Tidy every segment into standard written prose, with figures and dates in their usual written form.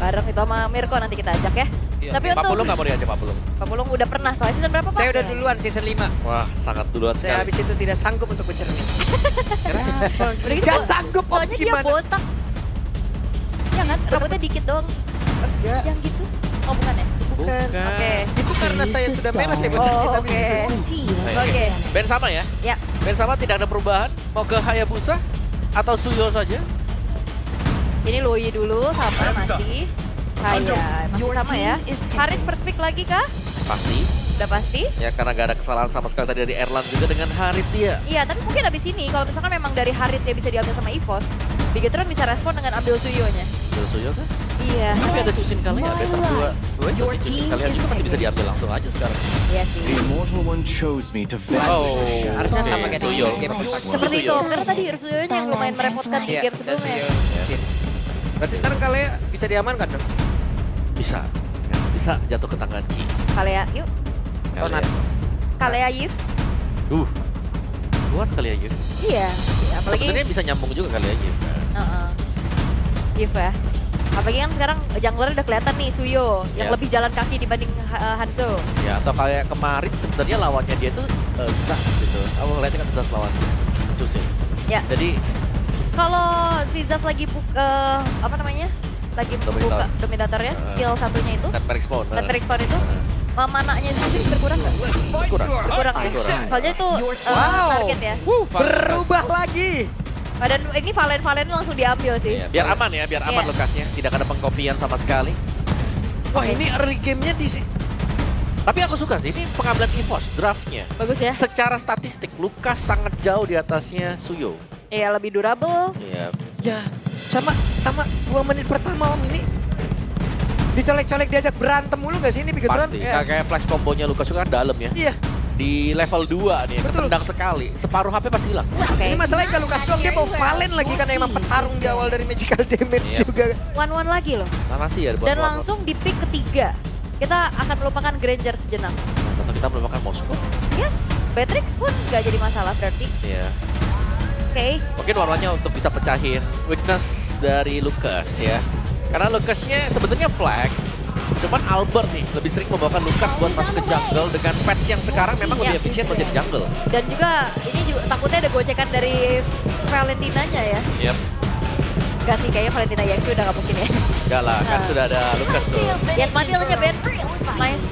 Bareng itu sama Mirko nanti kita ajak ya. Iya. Tapi Pak untuk Pulung nggak mau diajak Pak Pulung? Pak Pulung udah pernah soalnya season berapa Pak? Saya udah duluan season 5. Wah, sangat duluan Saya sekali. habis itu tidak sanggup untuk bercermin. Udah gitu, Gak sanggup, Om, soalnya dia gimana? botak. Ya kan, rambutnya dikit dong. Enggak, Yang gitu. Oh bukan ya? bukan. Oke. Itu karena saya sudah merah, saya botak. Oh, Tapi oke. Baik. Oke. Ben sama ya? Ya. Ben sama tidak ada perubahan? Mau ke Hayabusa? Atau Suyo saja? Ini Loi dulu sama masih. Kayak masih sama ya. Harit first pick lagi kah? Pasti. Udah pasti? Ya karena gak ada kesalahan sama sekali tadi dari Erlan juga dengan Harit dia. Iya, tapi mungkin abis ini kalau misalkan memang dari Harit ya bisa diambil sama EVOS, Bigetron bisa respon dengan ambil Suyo-nya. Ambil Suyo kan? Iya. Tapi ada Cusin kalian, better dua Cusin kalian juga masih bisa diambil langsung aja sekarang. Iya sih. The immortal one chose me to vanquish Oh, the shadow. harusnya oke. sama kayak di Suyo. game pertama. Seperti itu, Suyo. karena tadi Suyo-nya yang lumayan merepotkan di Iya, game dan sebelumnya. Suyo. Mungkin. Berarti sekarang kalian bisa diamankan dong? Bisa. Ya, bisa jatuh ke tangan Ki. Kalea, yuk. Tonat. Kalea Yif. Kuat kali ya Yif. Iya. Iya, apalagi Sebenarnya bisa nyambung juga kali ya Yif. Heeh. Yif ya. Apalagi kan sekarang jungler udah kelihatan nih Suyo yang Ya. lebih jalan kaki dibanding Hanzo. Ya atau kayak kemarin sebenarnya lawannya dia tuh Zas gitu. Aku ngeliatnya kan Zas lawan Cusin. Ya. Jadi Kalau si Zas lagi apa namanya? Lagi Dominator. buka dominatornya, skill satunya itu, Net Respawn. net respawn itu, mananya itu berkurang nggak? Kurang. Berkurang ya? Kurang. Soalnya itu Wow. target ya. Berubah lagi. Dan ini Valen langsung diambil sih. Iya, biar aman ya, biar aman Iya. lokasinya. Tidak ada pengkopian sama sekali. Wah, ini early game-nya di Tapi aku suka sih, ini pengambilan EVOS, draftnya. Bagus ya. Secara statistik, Lukas sangat jauh di atasnya Suyo. Iya, lebih durable. Iya, Ya, sama 2 menit pertama Om ini. Dicolek-colek diajak berantem mulu gak sih ini Bigetron? pasti. Iya. Kayak flash combonya Lukas juga kan dalam ya. Iya, Di level 2 nih, Betul. ketendang sekali. Separuh HP pasti hilang. Oke. ini masalahnya gak Lukas doang, dia mau Valen lagi karena emang petarung di awal dari magical damage Iya. juga. 1-1 lagi loh. Nah, masih ya buat Dan lawan. langsung di pick ketiga. Kita akan melupakan Granger sejenak. Atau kita melupakan Moskov. Yes, Beatrix pun nggak jadi masalah berarti. Iya. Oke. Mungkin warnanya untuk bisa pecahin weakness dari Lukas ya. Karena Lukasnya sebenarnya flex. Cuman Albert nih lebih sering membawakan Lukas buat masuk ke jungle dengan patch yang sekarang memang lebih Iya. efisien menjadi jungle. Dan juga ini juga takutnya ada gocekan dari Valentinanya ya. Yep. Gak sih, kayaknya Valentina EXP udah gak mungkin ya. Enggak lah, kan Ah. sudah ada Lukas tuh. Yes, mati ulnya Ben. Nice.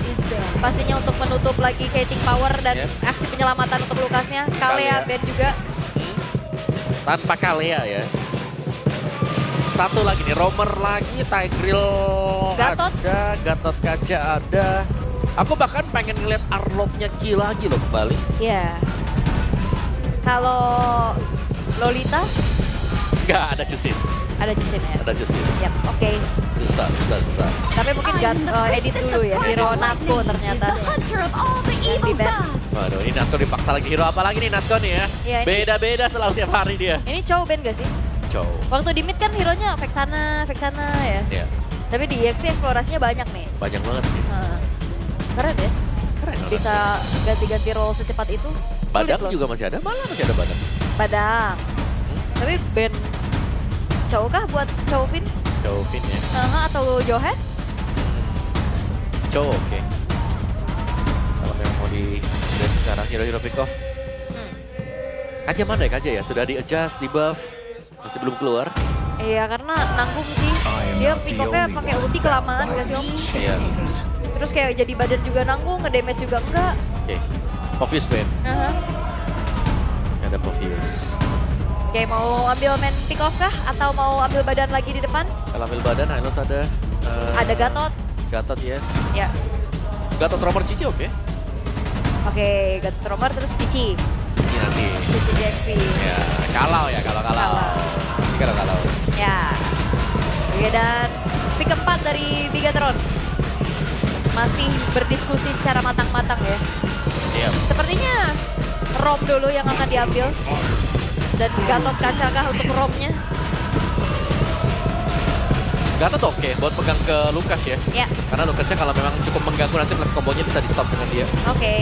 Pastinya untuk menutup lagi Kating Power dan Yep. aksi penyelamatan untuk Lukasnya. Kalea Kalea. Ben juga. Tanpa Kalea ya. Satu lagi nih, Romer lagi, Tigreal Gatot. ada, Gatot Kaca ada. Aku bahkan pengen ngeliat Arlobnya Ki lagi loh kembali. Ya. Kalau Lolita Enggak, ada Cusin. ada Jushin ya. Ada Cusin. Yap, oke. Susah. Tapi mungkin edit dulu ya. Hero Natsu ternyata. Yang di ban. Waduh, ini Natko dipaksa lagi. Hero apa lagi nih Natko nih ya? Iya, ini- Beda-beda selalu tiap hari dia. Ini Chow Ben gak sih? Cow. Waktu di mid kan hero-nya fake sana ya. Ya, Tapi di EXP eksplorasinya banyak nih. banyak banget nih. Heeh. Keren ya. Keren banget. Bisa ganti-ganti role secepat itu. Badang Sulit loh. juga masih ada, malah masih ada Badang. Badang. Tapi Ben Chow kah buat Chow Vin? Jovin ya. Atau Johan? Cow oke. Kalau memang mau di lihat sekarang hero-hero pick off. Hmm. Kaja mana ya Kaja ya? Sudah di adjust, di buff. Masih belum keluar. Iya, karena nanggung sih. Dia pick off-nya pakai ulti kelamaan gak sih Om? Iya. Terus kayak jadi badan juga nanggung, nge-damage juga enggak. Oke. Povius Ben. Aha. Ada Povius. Oke, mau ambil main pick off kah? Atau mau ambil badan lagi di depan? Kalau ambil badan, Hylos ada. Ada Gatot. Gatot yes. Ya. Gatot Romer Cici oke. Oke, Gatot Romer terus Cici. Cici nanti. Cici GXP. Ya, kalau. Kalau. Pasti kalau. Ya. Oke, dan pick keempat dari Bigatron. Masih berdiskusi secara matang-matang ya. Iya. Sepertinya Rom dulu yang akan diambil. Dan Gatot Kaca kah untuk Romnya? Gatot oke buat pegang ke Lukas ya. Ya, Karena Lukasnya kalau memang cukup mengganggu nanti flash combonya bisa di stop dengan dia. oke.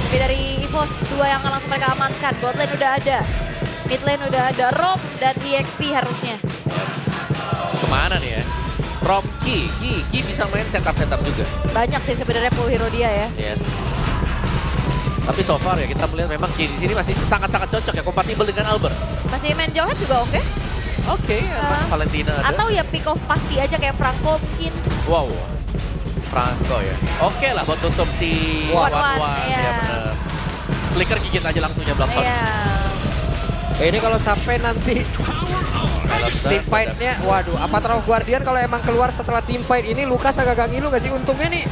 Tapi dari EVOS 2 yang akan langsung mereka amankan. Bot lane udah ada. Mid lane udah ada. Rom dan EXP harusnya. Kemana nih ya? From Ki bisa main setup juga. Banyak sih sebenarnya full hero dia ya. Yes. Tapi so far ya kita melihat memang Ki di sini masih sangat-sangat cocok ya, kompatibel dengan Albert. Masih main Jawhead juga oke. Oke, emang Valentina ada. Atau ya pick off pasti aja kayak Franco mungkin. Wow, Franco ya. Oke lah buat tutup si Wan-Wan, ya iya. bener. Flicker gigit aja langsung ya belakang. Iya. Ini kalau sampai nanti team fight-nya, waduh, Avatar of Guardian kalau emang keluar setelah team fight ini, Lukas agak ngilu nggak sih? Untungnya nih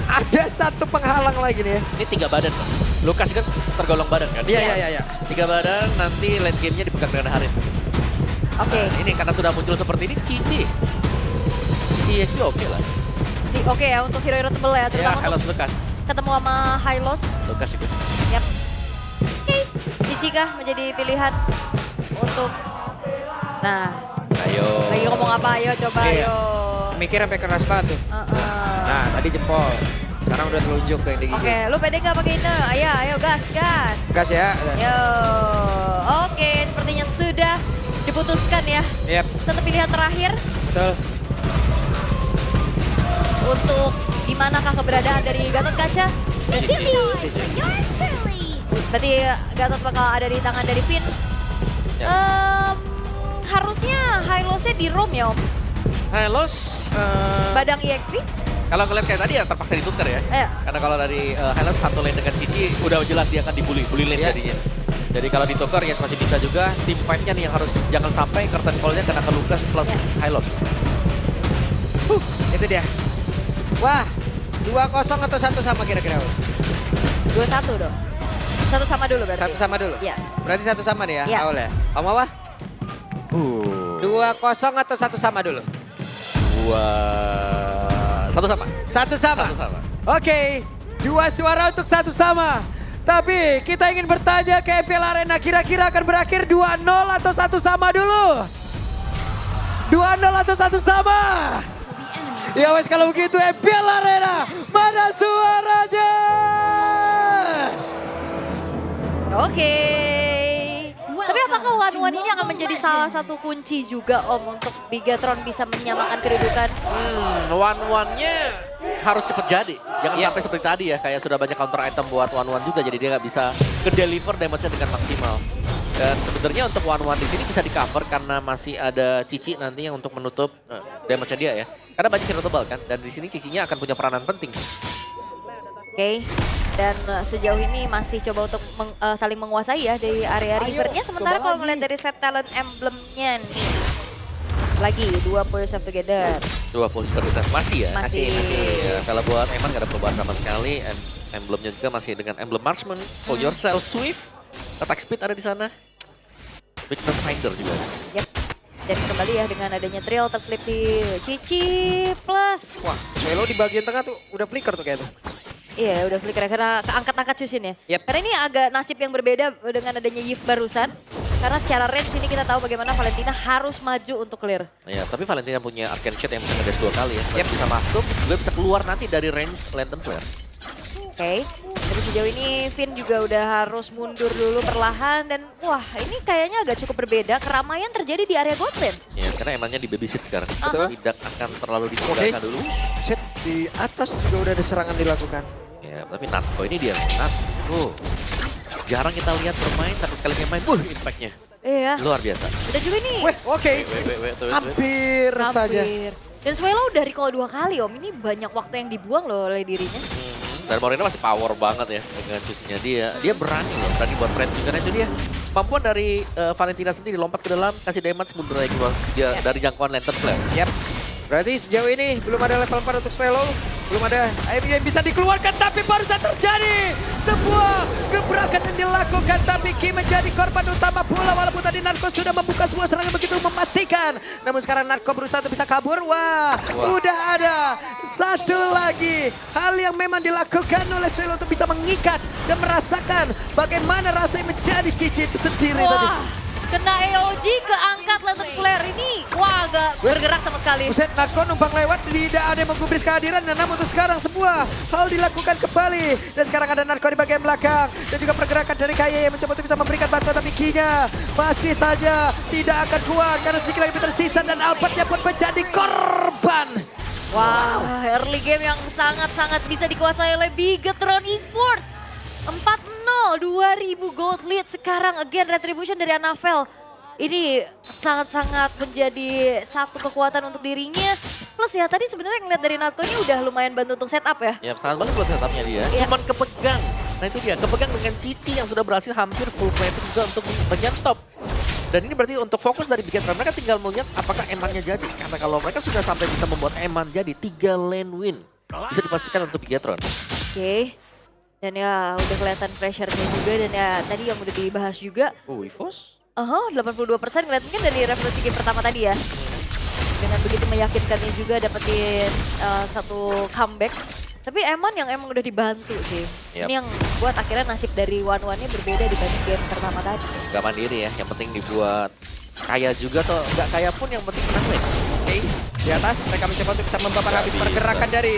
ada satu penghalang lagi nih ya. Ini 3 badan kan. Lukas kan tergolong badan kan? Iya. 3 badan nanti late game-nya dipegang dengan Harin. Oke. Nah, ini karena sudah muncul seperti ini, Cici XP oke lah. Oke ya untuk hero-hero tebel ya, Ya, terutama Hylos untuk Lukas. ketemu sama Hylos. Lukas juga. Yap. Oke, Cici kah menjadi pilihan untuk... Nah, Ayo. lagi ngomong apa? Ayo coba, Iya. ayo. Mikir sampai keras banget tuh. Nah, tadi jempol. Sekarang udah telunjuk tuh yang digigit. Oke, lu pede gak pakai ini? Ayo gas. Gas ya. Yo, oke, sepertinya sudah diputuskan ya. Yap, Satu pilihan terakhir betul. untuk dimanakah keberadaan dari Gatot Kaca dan Cici. Berarti Gatot bakal ada di tangan dari Finn. Ya. Harusnya Hylos-nya di roam ya Om. Hylos, Badang EXP. kalau ngeliat kayak tadi ya terpaksa ditukar ya. Iya. Karena kalau dari Hylos satu lane dengan Cici udah jelas dia akan bully lane Iya. jadinya. Jadi kalau ditukar ya masih bisa juga. Team fight-nya nih yang harus jangan sampai curtain call-nya kena ke Lukas plus Hylos. Itu dia. Wah, 2-0 atau 1 sama kira-kira? 2-1 dong. Satu sama dulu berarti. 1 sama dulu? Iya. Berarti 1 sama nih ya, Iya. awal ya? Om apa? 2-0 atau 1 sama dulu? 1 sama. 1 sama? 1 sama. Oke, 2 suara untuk 1 sama. Tapi kita ingin bertanya ke EPL Arena, kira-kira akan berakhir 2-0 atau 1 sama dulu? 2-0 atau 1 sama? Ya wes kalau begitu EPL Arena, mana suaranya? Oke. Tapi apakah one-one ini akan menjadi salah satu kunci juga Om untuk Bigatron bisa menyamakan kedudukan? One-one-nya harus cepet jadi. Jangan sampai seperti tadi ya, kayak sudah banyak counter item buat one-one juga, jadi dia nggak bisa ke-deliver damage-nya dengan maksimal. Dan sebenarnya untuk one-one di sini bisa di-cover karena masih ada Cici nanti yang untuk menutup damage-nya dia ya. Karena banyak hero tebal kan, dan di sini Cicinya akan punya peranan penting. Oke. Dan sejauh ini masih coba untuk saling menguasai ya di area rivernya. Sementara kalau melihat dari set talent emblemnya nih. Lagi 2 Persev Together. 20% masih ya? Masih. Ya, kalau buat Eman nggak ada perubahan sama sekali. Emblemnya juga masih dengan emblem Marksman, Hold Yourself, Swift, Attack Speed ada di sana. Weakness Finder juga. Yep. Dan kembali ya dengan adanya trail terselip di Cici plus. Wah, Melo di bagian tengah tuh udah flicker tuh kayaknya. Iya udah flicker karena keangkat-angkat Chusin ya. Yep. Karena ini agak nasib yang berbeda dengan adanya Yif barusan. Karena secara range ini kita tahu bagaimana Valentina harus maju untuk clear. Ya, tapi Valentina punya Arcane Shot yang bisa ngedes 2 kali ya. Yep. Bisa masuk, juga bisa keluar nanti dari range Lantern Flare. Oke. Tapi sejauh ini Finn juga udah harus mundur dulu perlahan. Dan wah ini kayaknya agak cukup berbeda. Keramaian terjadi di area bot lane. Ya, karena Emannya di babysit sekarang. Betul. Tidak akan terlalu dimudahkan dulu. Set di atas juga udah ada serangan dilakukan. Ya, tapi Natko ini dia. Natko. Jarang kita lihat bermain, tapi sekali main, impact-nya. Iya. Luar biasa. Dan juga ini Weh, oke. Wait. Hampir saja. hampir. Dan Swelo udah recall 2 kali Om. Ini banyak waktu yang dibuang loh oleh dirinya. Dan Morena masih power banget ya dengan cusinya dia. Dia berani loh, berani buat trend juga. Nah, itu dia. Kemampuan dari Valentina sendiri lompat ke dalam, kasih damage mundur lagi keluar dari jangkauan Lantern Flare. Yap. Berarti sejauh ini belum ada level 4 untuk Swelo. Belum ada IMU yang bisa dikeluarkan, tapi baru saja terjadi sebuah gebrakan yang dilakukan. Tapi Ki menjadi korban utama pula, walaupun tadi Narko sudah membuka sebuah serangan begitu mematikan. Namun sekarang Narko berusaha untuk bisa kabur. Wah, udah ada satu lagi hal yang memang dilakukan oleh Swelo untuk bisa mengikat dan merasakan bagaimana rasanya menjadi Cici itu sendiri tadi. Wah, kena AOG keangkat Lantern Flare ini. Wah, agak bergerak sama sekali. Buset, Narko numpang lewat, tidak ada yang menggubris kehadiran. Dan namun untuk sekarang sebuah hal dilakukan kembali. Dan sekarang ada Narko di bagian belakang. Dan juga pergerakan dari Kaye yang mencoba untuk bisa memberikan bantuan. Tapi Kinya masih saja tidak akan kuat. Karena sedikit lagi tersisa dan Albertnya pun menjadi korban. Wow, early game yang sangat-sangat bisa dikuasai oleh Bigetron Esports. 4-0, 2000 gold lead sekarang. Again retribution dari Anavel. Ini sangat-sangat menjadi satu kekuatan untuk dirinya. Plus ya tadi sebenarnya ngeliat dari Natko ini udah lumayan bantu untuk setup ya. Ya, sangat bagus buat setupnya dia. Iya. Cuman kepegang. Nah itu dia, kepegang dengan Cici yang sudah berhasil hampir full plating juga untuk bagian top. Dan ini berarti untuk fokus dari Bigetron, mereka tinggal melihat apakah Emannya jadi. Karena kalau mereka sudah sampai bisa membuat Eman jadi 3 lane win, bisa dipastikan untuk Bigetron. Oke. Dan ya udah kelihatan pressure-nya juga dan ya tadi yang udah dibahas juga. Evos? 82% ngeliat mungkin dari revolusi game pertama tadi ya. Dengan begitu meyakinkannya juga dapetin satu comeback. Tapi Eman yang emang udah dibantu sih. Yap. Ini yang buat akhirnya nasib dari One-One-nya berbeda dibanding game pertama tadi. Gak mandiri ya, yang penting dibuat kaya juga atau nggak kaya pun yang penting menang lane. Oke, di atas mereka mencoba untuk bisa membabat habis bisa. pergerakan dari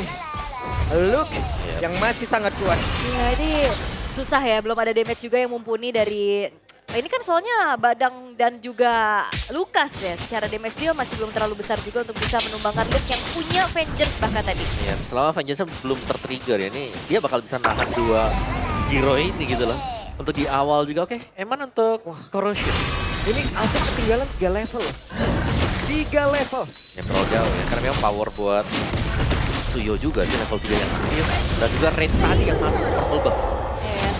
Luke yang masih sangat kuat. Ya ini susah ya, belum ada damage juga yang mumpuni dari... Ini kan soalnya Badang dan juga Lukas ya, secara damage deal masih belum terlalu besar juga untuk bisa menumbangkan Luke yang punya Vengeance bahkan tadi. Ya, selama Vengeance belum tertrigger ya, ini dia bakal bisa nahan 2 hero ini gitu loh. Untuk di awal juga oke, Eman untuk Corrosion. Ini Albert ketinggalan 3 level. 3 level. Ya terlalu jauh ya, karena memang power buat Suyo juga di level 3 yang serius. Dan juga Raid tadi yang masuk purple buff. Iya.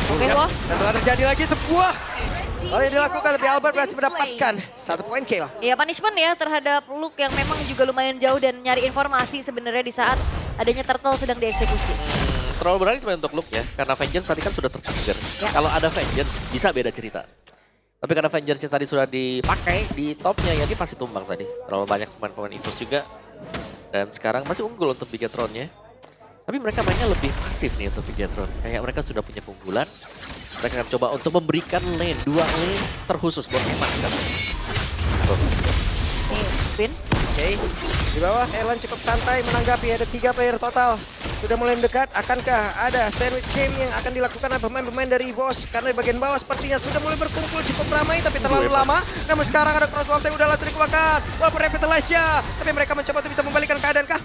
Oke, Ya, wah. dan telah terjadi lagi sebuah hal yang dilakukan, tapi Albert berhasil mendapatkan 1 poin kill. Ya punishment ya terhadap Luke yang memang juga lumayan jauh dan nyari informasi sebenarnya di saat adanya turtle sedang dieksekusi. Terlalu berani cuma untuk Luke ya, karena Vengeance tadi kan sudah tertrigger. Ya. Kalau ada Vengeance bisa beda cerita. Tapi karena Vengeance yang tadi sudah dipakai di topnya ya dia pasti tumbang tadi. Terlalu banyak pemain-pemain Evos juga. Dan sekarang masih unggul untuk Bigetron-nya. Tapi mereka mainnya lebih pasif nih untuk Bigetron. Kayak mereka sudah punya keunggulan. Mereka akan coba untuk memberikan lane, 2 lane terkhusus buat Eman kan. Nih, Spin. Oke, di bawah Erlan cukup santai menanggapi, ada 3 player total. Sudah mulai mendekat, akankah ada sandwich game yang akan dilakukan oleh pemain-pemain dari EVOS? Karena di bagian bawah sepertinya sudah mulai berkumpul cukup ramai, tapi terlalu lama. Namun sekarang ada crossbow yang udah langsung dikeluarkan. Walaupun Revitalize ya, tapi mereka mencoba untuk bisa membalikkan keadaan kah?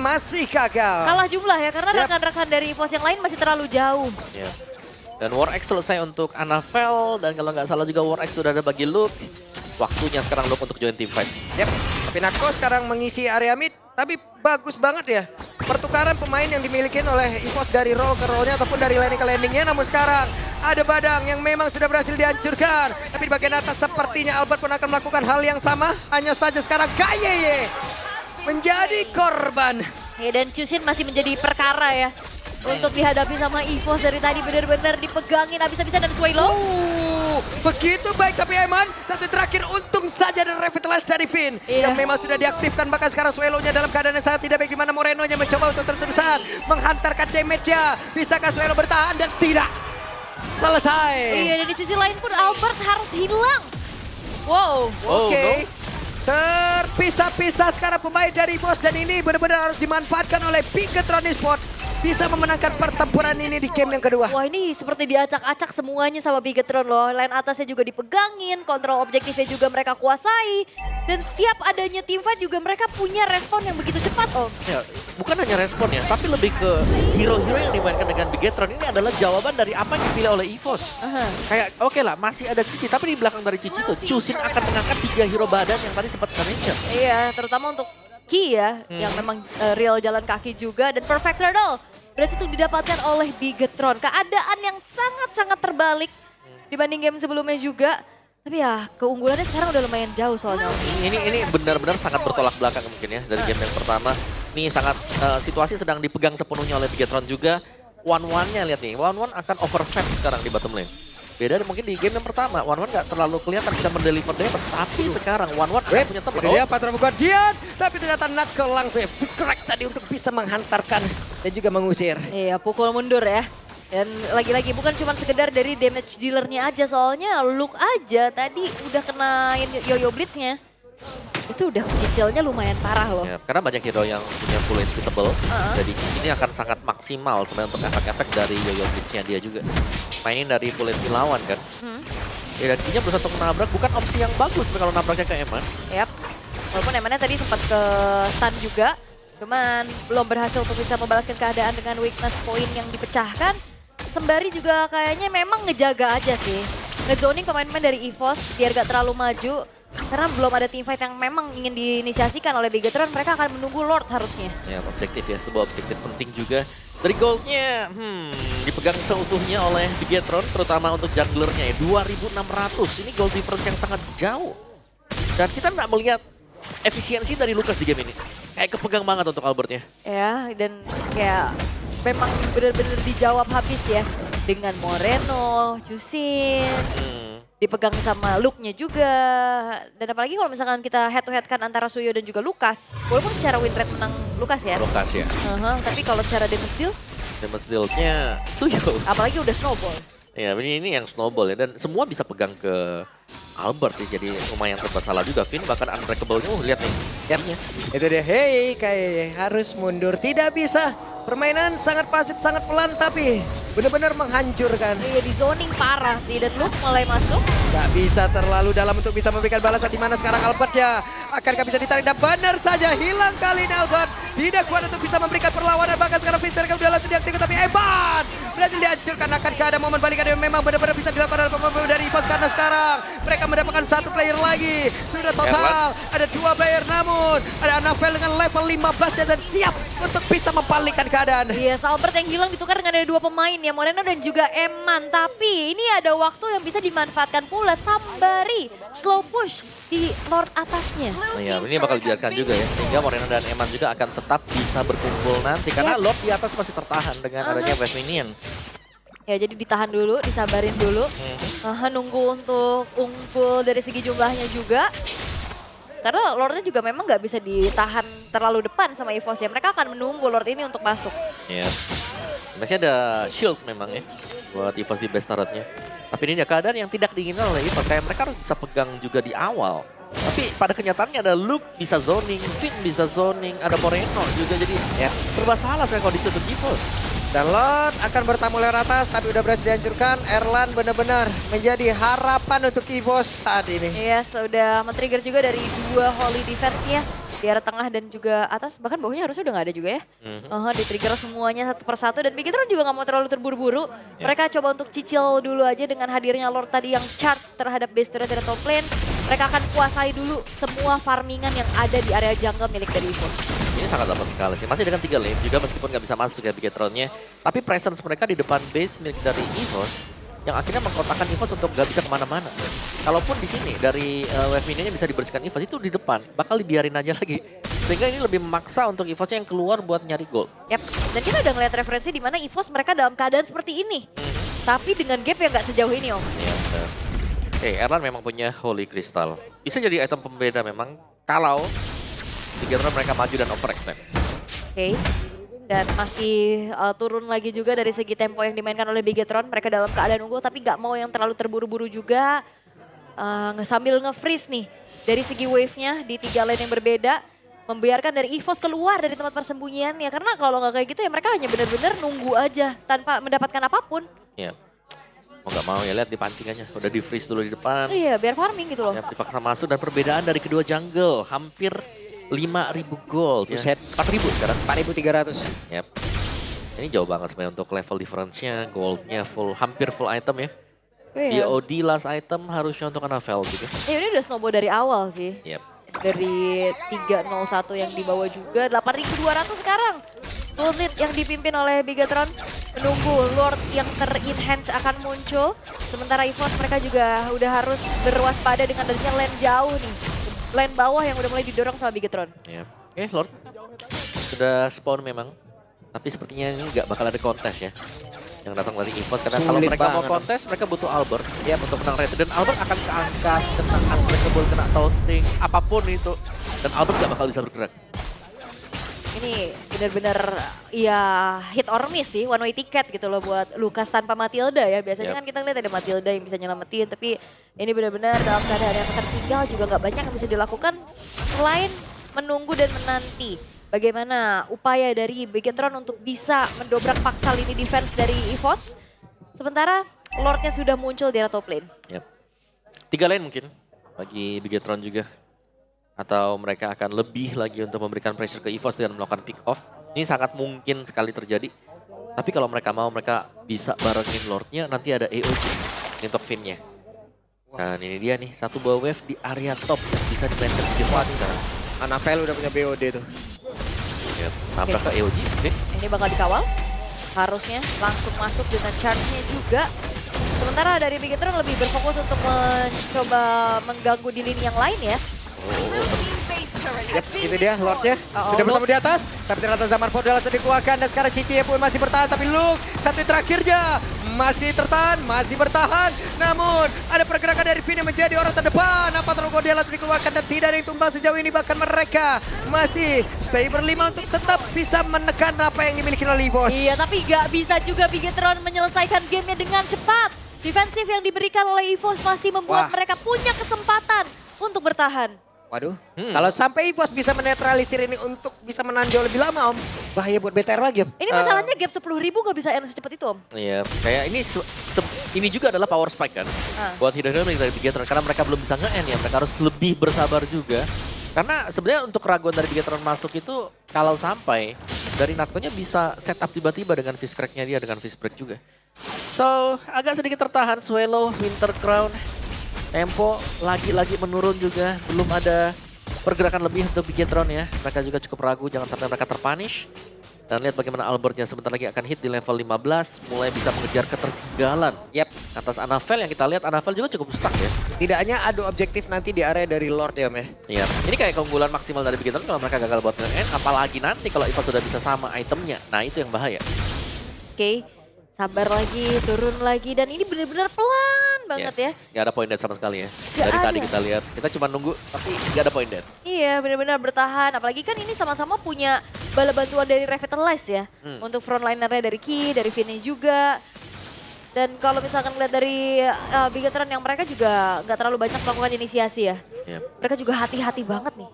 Masih gagal. Kalah jumlah ya karena Yap. rekan-rekan dari EVOS yang lain masih terlalu jauh. Ya. Dan War X selesai untuk Anavel. Dan kalau nggak salah juga War X sudah ada bagi Luke. Waktunya sekarang Luke untuk join team fight. Yap, tapi Nako sekarang mengisi area mid, tapi bagus banget ya. Pertukaran pemain yang dimiliki oleh EVOS dari roll ke rollnya ataupun dari landing ke landingnya. Namun sekarang ada Badang yang memang sudah berhasil dihancurkan. Tapi di bagian atas sepertinya Albert pun akan melakukan hal yang sama. Hanya saja sekarang Kayeye menjadi korban. Ya dan Chushin masih menjadi perkara ya. Untuk dihadapi sama EVOS dari tadi benar-benar dipegangin habis-habisan dan Swaylo. Begitu baik tapi Eman, satu terakhir untung saja dan Revitalize dari Finn. Iya. Yang memang sudah diaktifkan, bahkan sekarang Swallow-nya dalam keadaan yang sangat tidak baik. Dimana Moreno-nya mencoba untuk terus-terusan menghantarkan damage-nya. Bisakah Swallow bertahan dan tidak selesai. Iya dan di sisi lain pun Albert harus hilang. Wow. Oke. Terpisah-pisah sekarang pemain dari EVOS dan ini benar-benar harus dimanfaatkan oleh Bigetron Esports. Bisa memenangkan pertempuran ini di game yang kedua. Wah ini seperti diacak-acak semuanya sama Bigetron loh. Line atasnya juga dipegangin, kontrol objektifnya juga mereka kuasai. Dan setiap adanya teamfight juga mereka punya respon yang begitu cepat Om. Ya, bukan hanya respon ya, tapi lebih ke hero-hero yang dimainkan dengan Bigetron. Ini adalah jawaban dari apa yang dipilih oleh EVOS. Kayak oke lah, masih ada Cici, tapi di belakang dari Cici tuh Chushin akan mengangkat 3 hero badan yang tadi sempat mention. Iya terutama untuk Ki ya, yang memang real jalan kaki juga. Dan Perfect Turtle berhasil itu didapatkan oleh Bigetron. Keadaan yang sangat-sangat terbalik dibanding game sebelumnya juga. Tapi ya keunggulannya sekarang udah lumayan jauh soalnya. Ini benar-benar sangat bertolak belakang mungkin ya dari game yang pertama. Ini sangat situasi sedang dipegang sepenuhnya oleh Bigetron juga. One-one-nya lihat nih, One-one akan overfed sekarang di bottom lane. Beda mungkin di game yang pertama, One-one nggak terlalu kelihatan bisa mendeliver damage. Tapi sekarang One-one akan punya teman. Dia Patron Guardian, tapi ternyata Nako langsung correct tadi untuk bisa menghantarkan dan juga mengusir. Iya pukul mundur ya. Dan lagi-lagi bukan cuma sekedar dari damage dealernya aja, soalnya Luke aja tadi udah kenain Yoyo Blitznya. Itu udah cicilnya lumayan parah loh. Ya, karena banyak hero yang punya full inspitable, jadi ini akan sangat maksimal sebenarnya untuk efek-efek dari Yoyo Blitz-nya dia juga. Mainin dari full HP lawan kan. Ya, dan Kinya berusaha untuk menabrak, bukan opsi yang bagus kalau nabraknya ke Eman. Yap. Walaupun Emannya tadi sempat ke stun juga. Cuman belum berhasil untuk bisa membalaskan keadaan dengan weakness point yang dipecahkan. Sembari juga kayaknya memang ngejaga aja sih. Ngezoning pemain-pemain dari EVOS biar gak terlalu maju. Karena belum ada teamfight yang memang ingin diinisiasikan oleh Bigetron, mereka akan menunggu Lord harusnya. Ya, objektif ya, sebuah objektif penting juga. Dari goldnya, dipegang seutuhnya oleh Bigetron, terutama untuk junglernya ya, 2.600. Ini gold difference yang sangat jauh. Dan kita nggak melihat efisiensi dari Lucas di game ini. Kayak kepegang banget untuk Albertnya. Ya, dan kayak memang benar-benar dijawab habis ya. Dengan Moreno, Jusin. Dipegang sama Luke-nya juga. Dan apalagi kalau misalkan kita head to head kan antara Suyo dan juga Lucas. Walaupun secara win rate menang Lucas ya. Lucas ya. Tapi kalau secara damage deal, Damage deal-nya Suyo. apalagi udah snowball. Ya, ini yang snowball ya. Dan semua bisa pegang ke Albert sih. Jadi lumayan terbasalah juga. Finn bahkan unbreakable-nya. Lihat nih. Tiapnya. Itu dia, hey kayak harus mundur. Tidak bisa. Permainan sangat pasif, sangat pelan tapi benar-benar menghancurkan. Iya, di zoning parah sih dan Luke mulai masuk. Gak bisa terlalu dalam untuk bisa memberikan balasan di mana sekarang Albert ya. Akankah bisa ditarik dan benar saja hilang kali ini Albert. Tidak kuat untuk bisa memberikan perlawanan bahkan sekarang Fisher udah langsung diaktifkan tapi Evan berhasil dihancurkan. Akankah ada momen balikan yang memang benar-benar bisa dilakukan oleh pemain dari EVOS karena sekarang mereka mendapatkan satu player lagi. Sudah total ada 2 player namun ada Anavel dengan level 15 dan siap untuk bisa membalikkan keadaan. Iya, Albert yang hilang ditukar dengan ada 2 pemain ya, Moreno dan juga Eman. Tapi ini ada waktu yang bisa dimanfaatkan pula. Sambari slow push di Lord atasnya. Nah, ya, ini bakal dibiarkan juga ya. Sehingga Moreno dan Eman juga akan tetap bisa berkumpul nanti. Karena Lord di atas masih tertahan dengan adanya wave minion. Ya, jadi ditahan dulu, disabarin dulu. Nunggu untuk unggul dari segi jumlahnya juga. Karena Lordnya juga memang nggak bisa ditahan terlalu depan sama EVOS ya. Mereka akan menunggu Lord ini untuk masuk. Ya. Masih ada shield memang ya. Buat EVOS di base turretnya. Tapi ini ada keadaan yang tidak diinginkan oleh EVOS. Kayak mereka harus bisa pegang juga di awal. Tapi pada kenyataannya ada Luke bisa zoning, Finn bisa zoning, ada Moreno juga. Jadi ya serba salah saya kondisi untuk EVOS. Dan Lord akan bertamu lewat atas tapi udah berhasil dihancurkan. Erlan benar-benar menjadi harapan untuk EVOS saat ini. Iya, sudah men-trigger juga dari 2 Holy Defense ya. Di arah tengah dan juga atas, bahkan bawahnya harusnya udah nggak ada juga ya. Di-trigger semuanya satu persatu dan Bigetron juga nggak mau terlalu terburu-buru. Mereka coba untuk cicil dulu aja dengan hadirnya Lord tadi yang charge terhadap base turret dari top lane. Mereka akan kuasai dulu semua farmingan yang ada di area jungle milik dari EVOS. Ini sangat dapat sekali sih. Masih dengan 3 lane juga meskipun nggak bisa masuk ya Bigetronnya. Tapi presence mereka di depan base milik dari EVOS yang akhirnya mengkotakkan EVOS untuk nggak bisa kemana-mana. Kalaupun di sini dari wave minionnya bisa dibersihkan EVOS itu di depan, bakal dibiarin aja lagi. Sehingga ini lebih memaksa untuk EVOS yang keluar buat nyari gold. Yap, dan kita udah ngeliat referensi di mana EVOS mereka dalam keadaan seperti ini. Tapi dengan gap yang nggak sejauh ini Om. Iya, Erlan memang punya Holy Crystal. Bisa jadi item pembeda memang kalau Bigetron mereka maju dan overextend. Oke. Dan masih turun lagi juga dari segi tempo yang dimainkan oleh Bigetron. Mereka dalam keadaan unggul tapi gak mau yang terlalu terburu-buru juga. Sambil nge-freeze nih dari segi wave-nya di 3 lane yang berbeda. Membiarkan dari EVOS keluar dari tempat persembunyian ya. Karena kalau nggak kayak gitu ya mereka hanya benar-benar nunggu aja tanpa mendapatkan apapun. Iya. Mau nggak mau ya lihat di pancingannya. Udah di-freeze dulu di depan. Iya, biar farming gitu loh. Ya, dipaksa masuk dan perbedaan dari kedua jungle. Hampir 5.000 gold ya. Buset. 4.000 sekarang. 4.300. Yap. Ini jauh banget sebenarnya untuk level difference-nya. Goldnya full, hampir full item ya. Iya. DOD last item harusnya untuk Anavel juga. Ini udah snowball dari awal sih. Yap. Dari 301 yang dibawa juga, 8.200 sekarang. Full lead yang dipimpin oleh Bigetron menunggu Lord yang ter-enhance akan muncul. Sementara EVOS mereka juga udah harus berwaspada dengan adanya lane jauh nih. Lane bawah yang udah mulai didorong sama Bigetron. Yap. Lord sudah spawn memang. Tapi sepertinya ini nggak bakal ada kontes ya. Yang datang dari EVOS karena kalau Sulit mereka mau banget. kontes mereka butuh Albert ya untuk menang rate dan Albert akan keangkat, kena unbreakable, kena taunting, apapun itu dan Albert nggak bakal bisa bergerak. Ini benar-benar ya hit or miss sih, one way ticket gitu loh buat Lucas tanpa Matilda ya. Biasanya Yap. kan kita lihat ada Matilda yang bisa nyelamatin, tapi ini benar-benar dalam keadaan yang tertinggal juga nggak banyak yang bisa dilakukan selain menunggu dan menanti. Bagaimana upaya dari Bigetron untuk bisa mendobrak paksa lini defense dari EVOS. Sementara Lordnya sudah muncul di area top lane. Yap. 3 lane mungkin bagi Bigetron juga. atau mereka akan lebih lagi untuk memberikan pressure ke EVOS dengan melakukan pick off. Ini sangat mungkin sekali terjadi. Tapi kalau mereka mau, mereka bisa barengin Lordnya, nanti ada AOG untuk Finn-nya. Dan ini dia nih, satu buah wave di area top yang bisa dimainkan di depan sekarang. Anavel udah punya BOD tuh. Ya, nabrak ke AOG, Finn. Ini bakal dikawal. Harusnya langsung masuk dengan charge-nya juga. Sementara dari Bigetron lebih berfokus untuk mencoba mengganggu di lini yang lain ya. Yap, itu dia Lordnya. Sudah bersama di atas. Tapi ternyata Zaman Podal langsung dikeluarkan. Dan sekarang Cici pun masih bertahan. Tapi Luke, satu yang terakhirnya. Masih tertahan, masih bertahan. Namun ada pergerakan dari Vini menjadi orang terdepan. Apa terlalu dia langsung dikeluarkan. Dan tidak ada yang tumbang sejauh ini. Bahkan mereka masih stay berlima untuk tetap bisa menekan apa yang dimiliki oleh EVOS. Iya, tapi nggak bisa juga Bigetron menyelesaikan gamenya dengan cepat. Defensif yang diberikan oleh EVOS masih membuat mereka punya kesempatan untuk bertahan. Waduh, kalau sampai EVOS bisa menetralisir ini untuk bisa menahan jauh lebih lama Om. Bahaya buat BTR lagi Om. Ini masalahnya gap 10.000 nggak bisa end secepat itu Om. Iya, kayak ini juga adalah power spike kan. Buat Hidden dari Bigetron, karena mereka belum bisa nge-end ya. Mereka harus lebih bersabar juga. Karena sebenarnya untuk keraguan dari Bigetron masuk itu, kalau sampai dari Natko-nya bisa setup tiba-tiba dengan fist crack-nya dia, dengan fist break juga. So, agak sedikit tertahan Swallow, Winter Crown. Tempo lagi-lagi menurun juga, belum ada pergerakan lebih untuk Bigetron ya. Mereka juga cukup ragu, jangan sampai mereka terpunish. Dan lihat bagaimana Albertnya sebentar lagi akan hit di level 15, mulai bisa mengejar ketertinggalan. Yap. Atas Anavel yang kita lihat, Anavel juga cukup stuck ya. Tidak hanya adu objektif nanti di area dari Lord ya Om ya. Iya, ini kayak keunggulan maksimal dari Bigetron kalau mereka gagal buat nge-end, apalagi nanti kalau EVOS sudah bisa sama itemnya. Nah itu yang bahaya. Oke, sabar lagi, turun lagi. Dan ini benar-benar pelan banget ya. Gak ada point dead sama sekali ya. Gak Dari ada. tadi kita lihat, kita cuma nunggu tapi gak ada point dead. Iya, benar-benar bertahan. Apalagi kan ini sama-sama punya bala bantuan dari Revitalize ya. Untuk frontlinernya dari Ki, dari Vini juga. Dan kalau misalkan lihat dari Bigetron yang mereka juga nggak terlalu banyak melakukan inisiasi ya. Yep. Mereka juga hati-hati banget nih.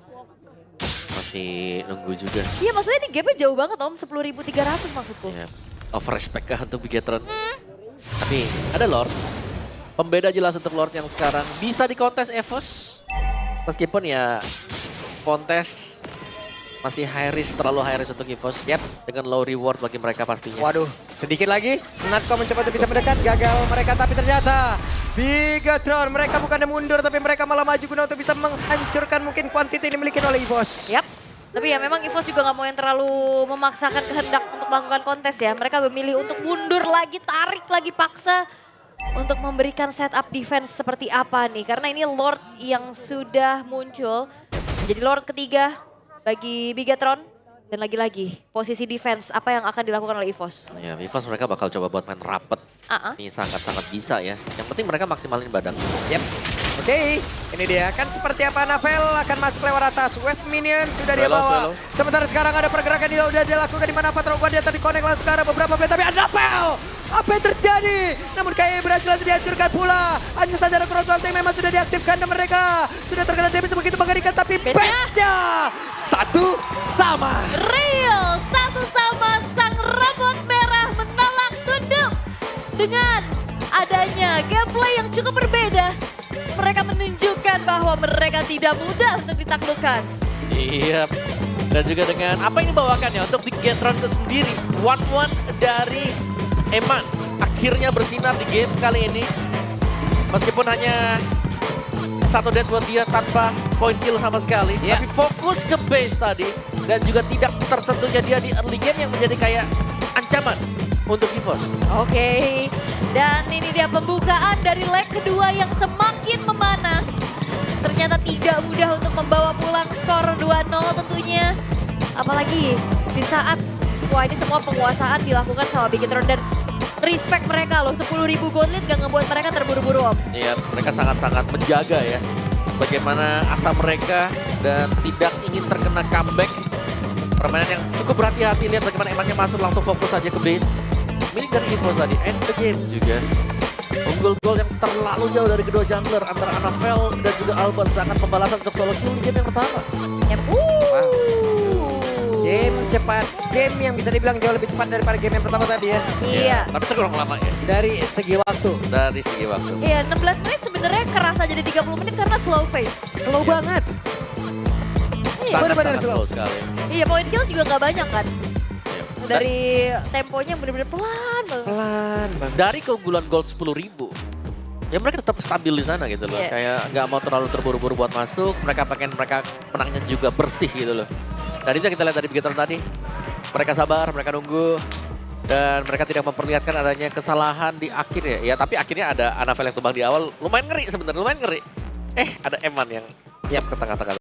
Masih nunggu juga. Iya, maksudnya ini gapnya jauh banget Om, 10.300 maksudku. Ya, over respect kah untuk Bigetron? Tapi ada Lord. Pembeda jelas untuk Lord yang sekarang bisa dikontes EVOS. Meskipun ya kontes masih high risk, terlalu high risk untuk EVOS. Yap. Dengan low reward bagi mereka pastinya. Waduh, sedikit lagi. Natko mencoba untuk bisa mendekat, gagal mereka. Tapi ternyata Bigetron, mereka bukannya mundur tapi mereka malah maju guna untuk bisa menghancurkan mungkin quantity yang dimiliki oleh EVOS. Yap. Tapi ya memang EVOS juga nggak mau yang terlalu memaksakan kehendak untuk melakukan kontes ya. Mereka memilih untuk mundur lagi, tarik lagi, paksa untuk memberikan setup defense seperti apa nih. Karena ini Lord yang sudah muncul menjadi Lord ketiga bagi Bigetron. Dan lagi-lagi posisi defense apa yang akan dilakukan oleh EVOS. Ya, EVOS mereka bakal coba buat main rapet. Ini sangat-sangat bisa ya. Yang penting mereka maksimalin badan. Yap. Oke, ini dia. Kan seperti apa Anavel akan masuk lewat atas. Wave minion sudah dia bawa. Sementara sekarang ada pergerakan yang sudah dilakukan di mana Patrogon dia tadi connect langsung ke arah beberapa play. Tapi Anavel! Apa yang terjadi? Namun kayak berhasil dihancurkan pula. Hanya saja ada cross yang memang sudah diaktifkan dan mereka sudah terkena damage begitu mengerikan. Tapi patch-nya satu sama. Real, satu sama sang robot merah menolak tunduk. Dengan adanya gameplay yang cukup berbeda, mereka menunjukkan bahwa mereka tidak mudah untuk ditaklukkan. Iya. Dan juga dengan apa yang dibawakan ya untuk Bigetron itu sendiri. 1-1 dari Eman akhirnya bersinar di game kali ini. Meskipun hanya satu death buat dia tanpa point kill sama sekali. Tapi fokus ke base tadi. Dan juga tidak tersentuhnya dia di early game yang menjadi kayak ancaman untuk EVOS. Oke, dan ini dia pembukaan dari leg kedua yang semakin memanas. Ternyata tidak mudah untuk membawa pulang skor 2-0 tentunya. Apalagi di saat ini semua penguasaan dilakukan sama Bigetron dan respect mereka loh, 10.000 gold lead gak ngebuat mereka terburu-buru Om. Iya, mereka sangat-sangat menjaga ya. Bagaimana asa mereka dan tidak ingin terkena comeback. Permainan yang cukup berhati-hati, lihat bagaimana Emannya masuk langsung fokus aja ke base. Milik dari EVOS tadi, end the game juga. Unggul gol yang terlalu jauh dari kedua jungler antara Anavel dan juga Albert. Sangat pembalasan untuk solo kill di game yang pertama. Yep. Game cepat, game yang bisa dibilang jauh lebih cepat daripada game yang pertama tadi ya. Iya. Tapi tergolong lama ya. Dari segi waktu. Dari segi waktu. Iya, 16 menit sebenarnya kerasa jadi 30 menit karena slow pace. Slow banget. Benar-benar sangat slow. slow sekali. Iya, point kill juga nggak banyak kan. Iya. Dari temponya yang bener-bener pelan banget. Pelan banget. Dari keunggulan gold 10.000, ya mereka tetap stabil di sana gitu loh. Iya. Kayak nggak mau terlalu terburu-buru buat masuk. Mereka pengen mereka menangnya juga bersih gitu loh. Dan itu yang kita lihat dari Beginner tadi. Mereka sabar, mereka nunggu. Dan mereka tidak memperlihatkan adanya kesalahan di akhir ya. Ya tapi akhirnya ada Anavel yang tumbang di awal. Lumayan ngeri sebenarnya, lumayan ngeri. Ada Eman yang masuk ke tengah-tengah.